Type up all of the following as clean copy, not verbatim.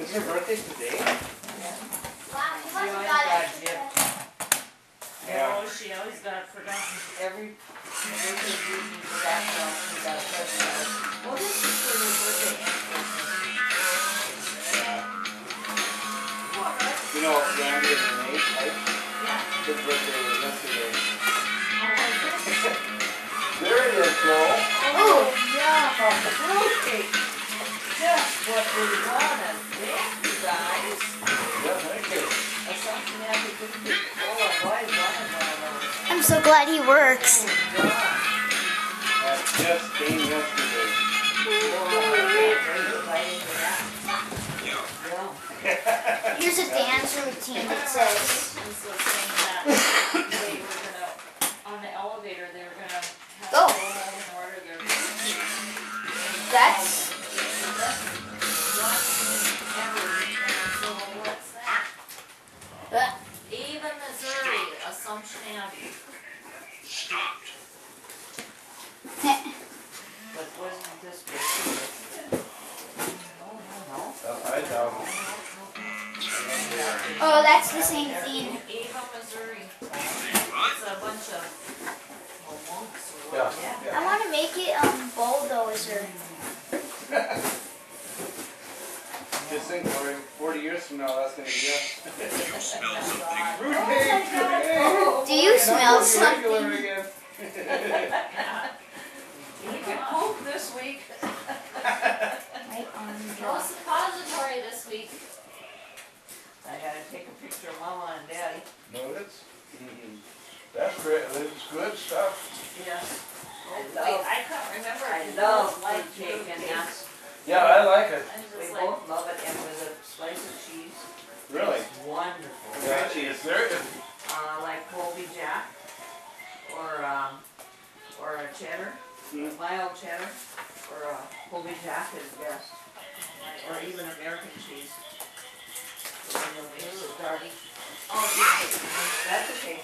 Is her birthday today? Wow, you must have got it. No, she always got it forgotten. Every birthday usually for that girl, she got a present. Well, this is for her birthday and Christmas. You know, Randy and Renee, right? Yeah. His birthday was yesterday. Oh, There it is, Joe. yeah, from the fruitcake. Just what we wanted. Thank you, guys. Yeah, thank you. Something happy to be full of white watermelons. I'm so glad he works. Oh, God. That just came yesterday. Here's a dance routine, it says. Was saying that they were gonna, on the elevator, they were gonna have Go. to go home in order their. That's Even Missouri, Assumption Abbey. Stopped. But wasn't this big? I doubt it. oh, that's the same thing. Ava, Missouri. What? It's a bunch of monks or Yeah, whatever. I want to make it bulldozer. Just think, 40 years from now, that's going to be us. You smell something. Do you smell Regular something? again. You can poop this week. Right on the No jaw. suppository this week. I gotta take a picture of Mama and Daddy. No, that's great. That's good stuff. Yes. Wait, I can't remember. I if it love was like fruitcake and nuts. Yeah, I like it. I was We just like, both love it, and with a slice of cheese. Really? It's wonderful. Yeah, cheese. There, Like Colby Jack, or a cheddar, mild cheddar, or a Colby Jack is best, or even American cheese. Oh, that's okay.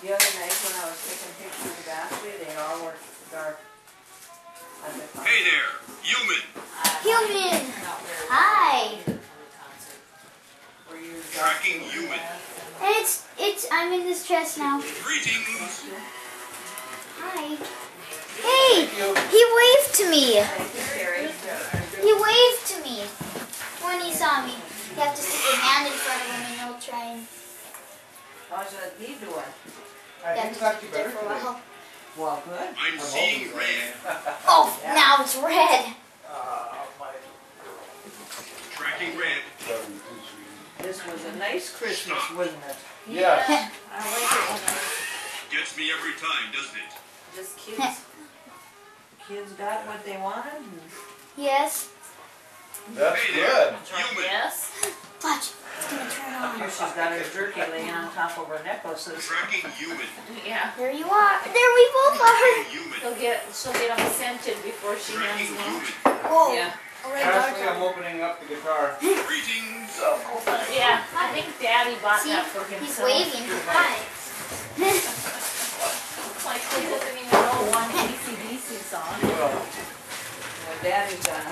The other night when I was taking pictures of Ashley, they all were dark. Hey there, human. Human! not very Hi! good for the concert. Were you Tracking human. And I'm in this dress now. Greetings. Hi. Hey! He waved to me! Thank you, Terry. He waved to me when he saw me. You have to stick your hand in front of him and he'll try and... How's that knee doing? I You have think to it's not stick too it there better for a today. while. Well, good. I'm seeing red. Oh, now it's red! Tracking red. This was a nice Christmas, wasn't it? yes. I like it when Gets me every time, doesn't it? just kids. Kids got what they wanted. And Yes. That's Hey good. there, human. Yes. Watch, it's gonna turn on. here she's got her jerky laying on top of her necklaces. Tracking human. Yeah. There you are. There we both are. Tracking human. She'll get them scented before she hands Tracking them. human. Whoa. Yeah. A red Ashley, dart. I'm opening up the guitar. Greetings. Yeah. I think Daddy bought See, that for he's himself. waving. Hi. Like he doesn't even know one DC song. Well, Daddy's done.